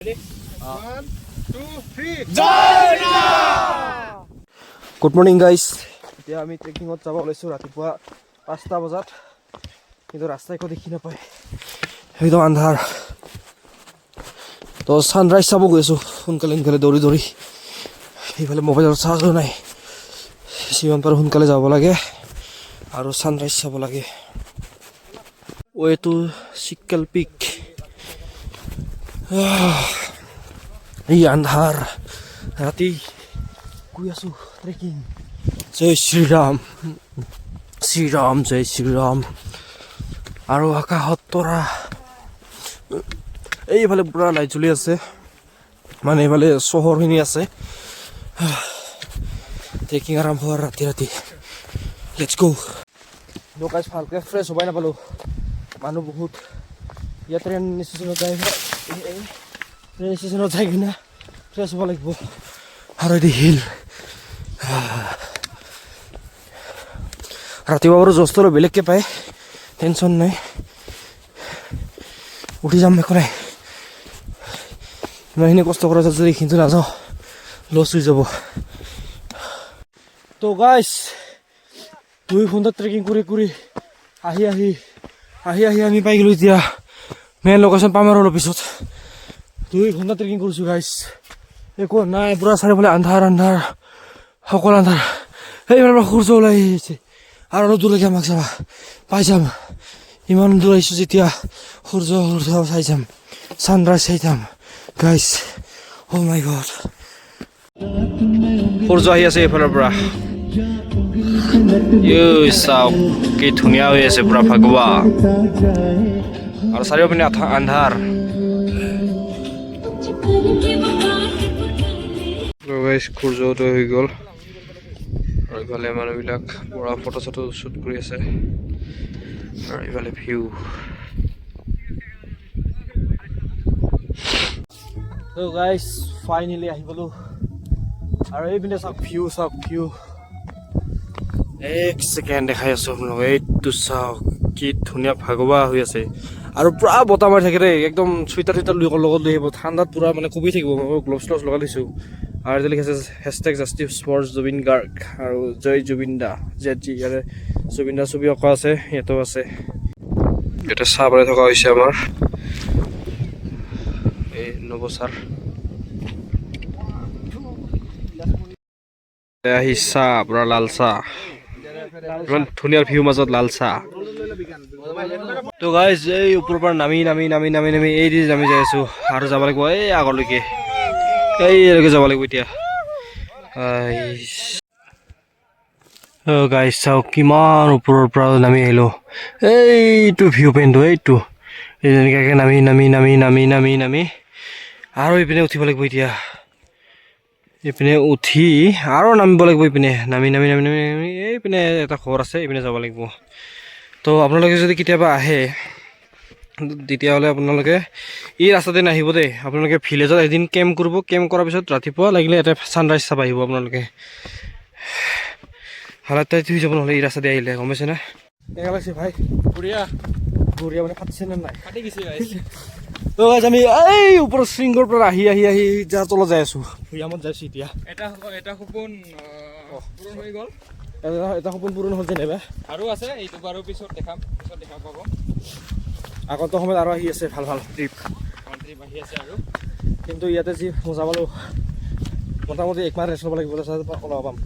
1, 2, 3. Good morning guys. এতিয়া আমি ট্ৰেকিঙত যাব ওলাইছোঁ ৰাতিপুৱা 5টা বজাত, কিন্তু ৰাস্তা একো দেখি নাপায়, একদম আন্ধাৰ। তো ছানৰাইজ চাব গৈ আছোঁ সোনকালে সোনকালে দৌৰি দৌৰি। সেইফালে মোবাইলৰ চাৰ্জো নাই, যিমান পাৰোঁ সোনকালে যাব লাগে আৰু ছানৰাইজ চাব লাগে। ৱে টু চিক্কেল পিক। এই আন্ধাৰ ৰাতি গৈ আছোঁ ট্ৰেকিং। জয় শ্ৰীৰাম, শ্ৰীৰাম জয় শ্ৰীৰাম। আৰু আকাশত তৰা, এইফালে পুৰা লাইট জ্বলি আছে, মানে এইফালে চহৰখিনি আছে। ট্ৰেকিং আৰম্ভ হোৱাৰ ৰাতি ৰাতি। লেটছ গো। দোকান ভালকৈ ফ্ৰেছ হ'বাই নাপালোঁ, মানুহ বহুত। ইয়াত ট্ৰেইন ষ্টেচনত যায়, ট্ৰেইন ষ্টেচনত যাই কিনে ফ্ৰেছ হ'ব লাগিব। আৰু এটি হিল। ৰাতিপুৱা বাৰু জষ্টটো বেলেগকৈ পায়, টেনশ্যন নাই, উঠি যাম, একো নাই। ইমানখিনি কষ্ট কৰা যদি এইখিনিতো নাযাওঁ, লছ হৈ যাব। তো গাইজ 2 ঘণ্টা ট্ৰেকিং কৰি কৰি আহি আমি পাই গ'লোঁ এতিয়া মেইন লোকেশ্যন। পাম আৰু অলপ পিছত। 2 ঘণ্টা ট্ৰেকিং কৰিছোঁ গাইজ, একো নাই, পুৰা চাৰিওফালে আন্ধাৰ আন্ধাৰ, সকলো আন্ধাৰ। সেইফালৰ পৰা সূৰ্য ওলাই আহিছে, আৰু অলপ দূৰলৈকে আমাক চাবা পাই যাম। ইমান দূৰ আহিছোঁ যেতিয়া সূৰ্য চাই যাম, ছানৰাইজ চাই যাম গাইজ। অ' মাই গড, সূৰ্য আহি আছে এইফালৰ পৰা। চাওক কি ধুনীয়া হৈ আছে পুৰা ফাগুৱা, আৰু চাৰিওপিনে আন্ধাৰ। সূৰ্যটো হৈ গ'ল, আৰু ইফালে মানুহবিলাক পুৰা ফটো চটো শ্বুট কৰি আছে, আৰু ইফালে ভিউ। তো গাইজ ফাইনেলি আহি পালোঁ, আৰু এইপিনে চাওক ভিউ, চাওক ভিউ। এক ছেকেণ্ড দেখাই আছোঁ আপোনালোকক, এইটো চাওক কি ধুনীয়া ভাগৱা হৈ আছে, আৰু পুৰা বতাহ মাৰি থাকে দেই। একদম চুইটাৰ টুইটাৰ লগত লৈ আহিব, ঠাণ্ডাত পুৰা মানে কঁপি থাকিব। মই গ্লভছ চ্লভছ লগাই দিছোঁ, আৰু এতিয়া লিখিছে #জাষ্টিছ ফৰ জুবিন গাৰ্গ আৰু জয় জুবিন দা ZG। ইয়াতে জুবিন দাৰ ছবি অঁকা আছে, ইয়াতো আছে। ইয়াতে চাহ বনাই থকা হৈছে আমাৰ এই নৱচাৰ। আহি চাহ, পুৰা লাল চাহ, ইমান ধুনীয়া ভিউ মাজত লাল চাহ। তো গাইজ এই ওপৰৰ পৰা নামি এই দি নামি যাই আছোঁ, আৰু যাব লাগিব এই আগলৈকে, এইলৈকে যাব লাগিব এতিয়া। গাইজ চাওক কিমান ওপৰৰ পৰা নামি আহিলোঁ, এইটো ভিউ পইণ্টটো, এইটো এনেকৈ নামি আৰু এইপিনে উঠিব লাগিব এতিয়া। এইপিনে উঠি আৰু নামিব লাগিব, এইপিনে নামি এইপিনে এটা ঘৰ আছে, এইপিনে যাব লাগিব। তো আপোনালোকে যদি কেতিয়াবা আহে তেতিয়াহ'লে আপোনালোকে এই ৰাস্তাতে নাহিব দেই। আপোনালোকে ভিলেজত এদিন কেম্প কৰিব, কেম্প কৰাৰ পিছত ৰাতিপুৱা লাগিলে এটা ছানৰাইজ চাব আহিব আপোনালোকে। হালাত টাইট হৈ যাব নহ'লে এই ৰাস্তাতে আহিলে, গম পাইছেনে? কেনেকুৱা লাগিছে ভাই? বঢ়িয়া মানে ফাটিছে নে নাই? ফাটি গৈছে গাইজ। তো গাইজ আমি এই ওপৰৰ শৃংগৰ পৰা আহি যা তলত যাই আছোঁ, ভৈয়ামত যাইছোঁ এতিয়া। এটা সপোন পূৰণ হৈ গ'ল, এটা সপোন পূৰণ হ'ল যেনিবা, আৰু আছে এইটো বাৰু পিছত দেখা পাব। আগন্তুক সময়ত আৰু আহি আছে ভাল ট্ৰিপ আহি আছে আৰু, কিন্তু ইয়াতে যি মজা পালোঁ, মোটামুটি 1 মাহ ৰেষ্ট ল'ব লাগিব, তাৰপিছত ওলাব পাম।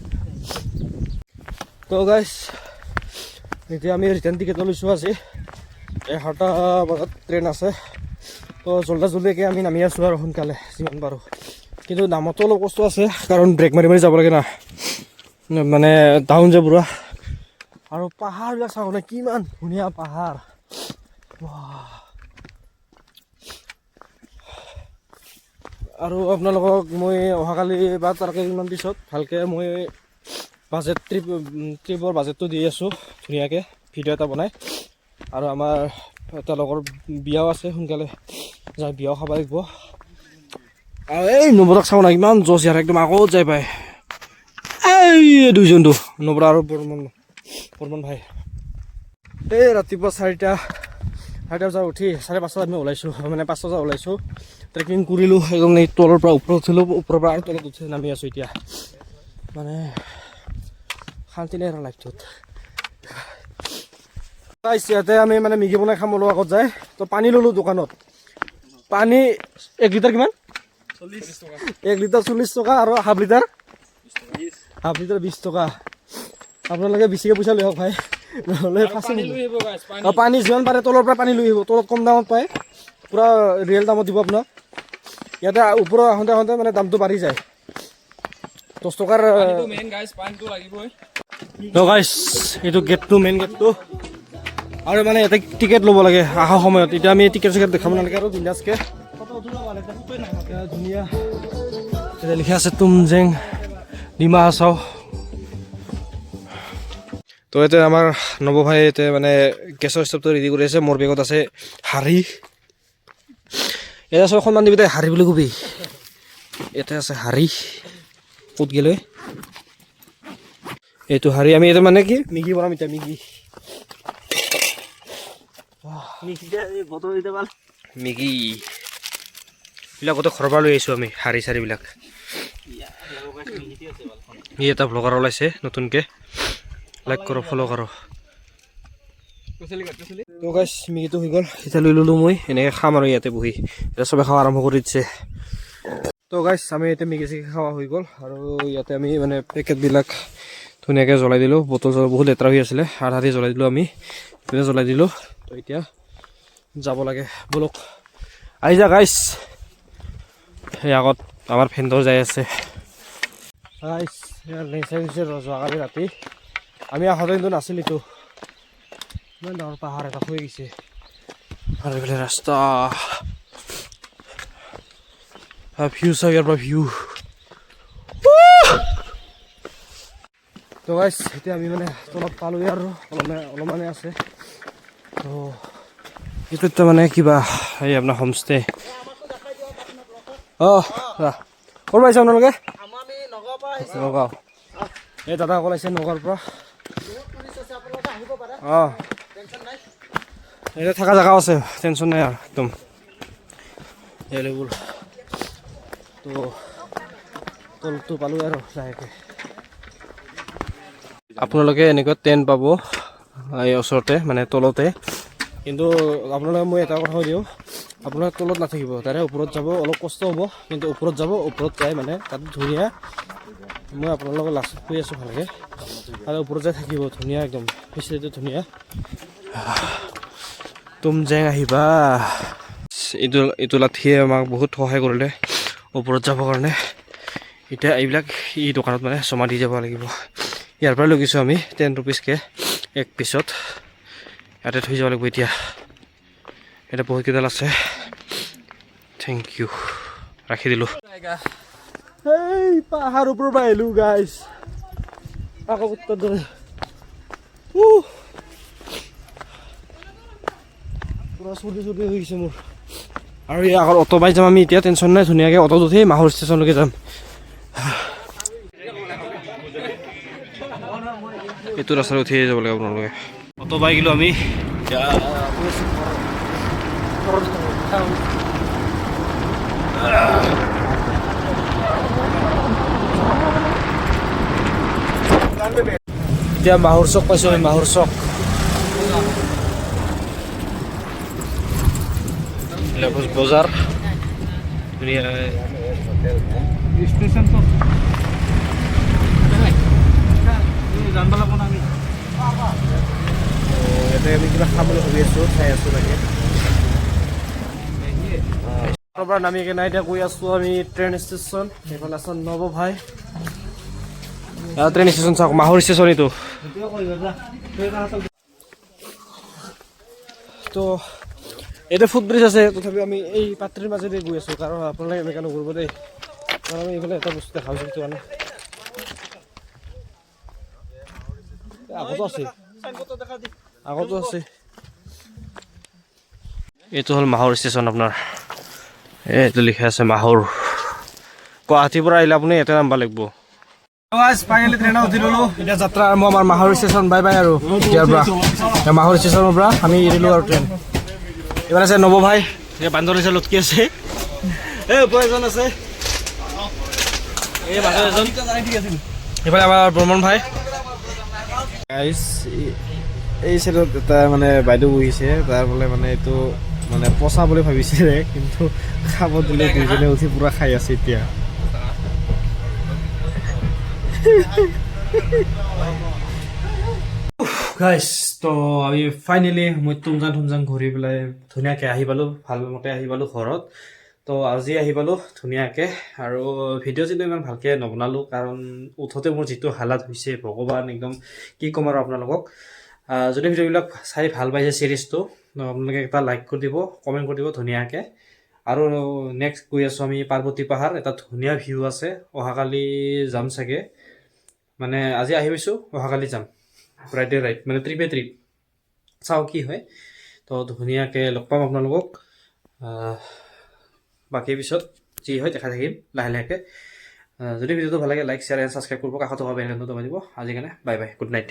তো গাইজ এতিয়া আমি ৰিটাৰ্ণ টিকেট লৈছোঁ আজি 11টা বজাত ট্ৰেইন আছে। তো জল্দিকে আমি নামি আছোঁ আৰু সোনকালে যিমান পাৰোঁ, কিন্তু নামতো অলপ কষ্ট আছে, কাৰণ ব্ৰেক মাৰি যাব লাগে না, মানে ডাউন যে পুৰা। আৰু পাহাৰবিলাক চাওঁ নে, কিমান ধুনীয়া পাহাৰ। আৰু আপোনালোকক মই অহাকালি বা তাৰ কেইদিনমান পিছত ভালকৈ মই ট্ৰিপৰ বাজেটটো দি আছোঁ ধুনীয়াকৈ, ভিডিঅ' এটা বনাই। আৰু আমাৰ এটা লগৰ বিয়াও আছে, সোনকালে যাই বিয়াও খাব লাগিব। আৰু এই নৱদাক চাওঁ না, ইমান জছ ইয়াৰ, একদম আগত যাই পায়। এই দুইজনটো নৱদা আৰু বৰ্মন ভাই। এই ৰাতিপুৱা 4টা বজাত উঠি 5:30 আমি ওলাইছোঁ, মানে 5 বজাত ওলাইছোঁ। ট্ৰেকিং কৰিলোঁ একদম এই তলৰ পৰা ওপৰত উঠিলোঁ, ওপৰৰ পৰা আৰু তলত উঠি নামি আছোঁ এতিয়া। মানে শান্তি নাই আৰু লাইফটোত। ইয়াতে আমি মানে মেগী বনাই খাম অলপ আগত যায়, তো পানী ল'লোঁ দোকানত। পানী 1 লিটাৰ কিমান? 1 লিটাৰ 40 টকা আৰু হাফ লিটাৰ 20 টকা। আপোনালোকে বেছিকৈ পইচা লৈ আহক ভাই, নহ'লে পানী যিমান পাৰে তলৰ পৰা পানী লৈ আহিব, তলত কম দামত পায়, পূৰা ৰিয়েল দামত দিব আপোনাক। ইয়াতে ওপৰত আহোঁতে আহোঁতে মানে দামটো বাঢ়ি যায়। 10 টকাৰ গাইছ, এইটো গেটটো মেইন গেটটো। আৰু মানে ইয়াতে টিকেট ল'ব লাগে অহা সময়ত। এতিয়া আমি টিকেট চিকেট দেখাব নালাগে আৰু বিন্দাছকৈ ধুনীয়া এতিয়া লিখা আছে তুমজেং ডিমা হাছাও। তো এতিয়া আমাৰ নৱভাই এতিয়া মানে গেছৰ ষ্টভটো ৰেডি কৰি আছে। মোৰ বেগত আছে হাৰি। এতিয়া চব সন্মান দিবি তাই হাৰি বুলি কবি। ইয়াতে আছে হাৰি, ক'ত গেলে এইটো হাৰি। আমি এতিয়া মানে কি মেগী বনাম এতিয়া, মেগী বিলাকতে ঘৰৰ পৰা লৈ আহিছোঁ আমি হাৰি চাৰিবিলাক। ই এটা ভ্লগাৰ ওলাইছে নতুনকৈ, লাইক কৰোঁ ফ'ল' কৰোঁ। তো গাইছ মেগীটো হৈ গ'ল, এতিয়া লৈ ল'লোঁ মই, এনেকৈ খাম আৰু ইয়াতে বহি। এতিয়া চবে খাব আৰম্ভ কৰি দিছে। তো গাইছ আমি এতিয়া মেগী চেগী খাৱা হৈ গ'ল আৰু ইয়াতে আমি মানে পেকেটবিলাক ধুনীয়াকৈ জ্বলাই দিলোঁ। বটল বহুত লেতেৰা হৈ আছিলে, আধা আধি জ্বলাই দিলোঁ আমি, জ্বলাই দিলোঁ। তো এতিয়া যাব লাগে, বলক আহি যা গাইছ। সেই আগত আমাৰ ফ্ৰেণ্ডৰ যাই আছে গাইছ। যোৱাকালি ৰাতি আমি আহোঁতে কিন্তু নাছিল, এইটো ইমান ডাঙৰ পাহাৰ এটা হৈ গৈছে আৰু এইফালে ৰাস্তা ভিউ চাওঁ ইয়াৰ পৰা ভিউ। তো গাইছ এতিয়া আমি মানে তলত পালোঁগৈ আৰু অলপমানে আছে। তো এইটো মানে কিবা এই আপোনাৰ হোমষ্টে। অঁ ক'ত পাইছে আপোনালোকে? নগাঁও। এই দাদা ওলাইছে নগাঁৱৰ পৰা। অঁ এতিয়া থকা জেগাও আছে, টেনশ্যন নাই আৰু একদম এভেইলেবল। তো তলটো পালোঁ আৰু লাহেকৈ। আপোনালোকে এনেকুৱা টেণ্ট পাব এই ওচৰতে, মানে তলতে। কিন্তু আপোনালোকে মই এটা কথা কৈ দিওঁ, আপোনালোকে তলত নাথাকিব, তাৰে ওপৰত যাব। অলপ কষ্ট হ'ব কিন্তু ওপৰত যাব, ওপৰত যাই মানে তাত ধুনীয়া। মই আপোনালোকৰ লাষ্টত কৈ আছোঁ ভালকৈ, আৰু ওপৰত যাই থাকিব ধুনীয়া একদম, ফেচিলিটি ধুনীয়া। তুমজেং আহিবা। এইটো লাঠিয়ে আমাক বহুত সহায় কৰিলে ওপৰত যাবৰ কাৰণে। এতিয়া এইবিলাক এই দোকানত মানে জমা দি যাব লাগিব। ইয়াৰ পৰা লৈ গৈছোঁ আমি 10 rupees-কৈ 1 পিছত। ইয়াতে থৈ যাব লাগিব এতিয়া। এতিয়া বহুত কেইডাল আছে। থেংক ইউ, ৰাখি দিলোঁ। এই পাহাৰ ওপৰৰ পৰা আহিলোঁ গাইছ, আকৌ উত্তৰ দৰে পুৰা চৰ্দি হৈ গৈছে মোৰ। আৰু এই আগত অটো পাই যাম আমি এতিয়া, টেনশ্যন নাই। ধুনীয়াকৈ অটোত উঠি মাহুৰ ষ্টেচনলৈকে যাম। এইটো ৰাস্তাত উঠিয়ে যাব লাগে আপোনালোকে। অটো পাই গ'লোঁ আমি। এতিয়া মাহুৰ চক পাইছোঁ আমি, মাহুৰ চক। বজাৰ ধুনীয়া ইয়াতে আমি কিবা খাম বুলি ভাবি আছোঁ, চাই আছোঁ তাকে। পৰা নামি কিনে এতিয়া গৈ আছোঁ আমি ট্ৰেইন ষ্টেচন। সেইফালে আছে নৱভাই। ট্ৰেইন ষ্টেচন চাওক, মাহুৰ ষ্টেচন এইটো। তো এইটো ফুটব্ৰিজ আছে, তথাপিও আমি এই পাত্ৰীৰ মাজেদি গৈ আছোঁ। কাৰণ আপোনালোকে এনেকৈ নকৰিব দেই, কাৰণ আমি এইফালে এটা বস্তু দেখা পাইছোঁ। মানে আগতো আছে। এইটো হ'ল মাহুৰ ষ্টেচন আপোনাৰ। এইটো লিখা আছে মাহুৰ। গুৱাহাটীৰ পৰা আহিলে আপুনি ইয়াতে নামিব লাগিব। ফাইনেলি ট্ৰেইনত উঠি ল'লোঁ। এতিয়া যাত্ৰা আৰম্ভ আমাৰ মাহুৰ ষ্টেচন। বাই বাই আৰু ইয়াৰ পৰা মাহুৰ ষ্টেচনৰ পৰা আমি এৰিলোঁ আৰু ট্ৰেইন। এইবাৰ আছে নৱভাই, এতিয়া বান্দৰ নিচিনা লটকি আছে। এই ওপৰ এজন আছে এই মাজৰ এজন এইফালে আমাৰ বৰ্মন ভাই গাইছ এই চাইডত এটা মানে বাইদেউ বহিছে তাৰ বোলে মানে এইটো মানে পচা বুলি ভাবিছিলে কিন্তু খাব দিলে দুজনে উঠি পুৰা খাই আছে এতিয়া গাইছ তো আমি ফাইনেলি মই তুমজাং ঘূৰি পেলাই ধুনীয়াকৈ আহি পালোঁ ভালমতে আহি পালোঁ ঘৰত তো আজি আহি পালোঁ ধুনীয়াকৈ আৰু ভিডিঅ' চিডিঅ' ইমান ভালকৈ নবনালোঁ কাৰণ উঠোতে মোৰ যিটো হালাত হৈছে ভগৱান একদম কি ক'ম আৰু আপোনালোকক যদি ভিডিঅ'বিলাক চাই ভাল পাইছে ছিৰিজটো আপোনালোকে এটা লাইক কৰি দিব কমেণ্ট কৰি দিব ধুনীয়াকৈ আৰু নেক্সট গৈ আছোঁ আমি পাৰ্বতী পাহাৰ এটা ধুনীয়া ভিউ আছে অহাকালি যাম চাগে মানে আজি আহি পাইছোঁ অহাকালি যাম ৰাইডে ৰাইড মানে ট্ৰিপে ট্ৰিপ চাওঁ কি হয় তো ধুনীয়াকৈ লগ পাম আপোনালোকক বাকী পিছত যি হয় দেখা থাকিম লাহে লাহেকৈ যদি ভিডিঅ'টো ভাল লাগে লাইক শ্বেয়াৰ এণ্ড ছাবস্ক্ৰাইব কৰিব কাষত থকা বেল আইকনটো দবাই দিব আজিৰ কাৰণে বাই বাই গুড নাইট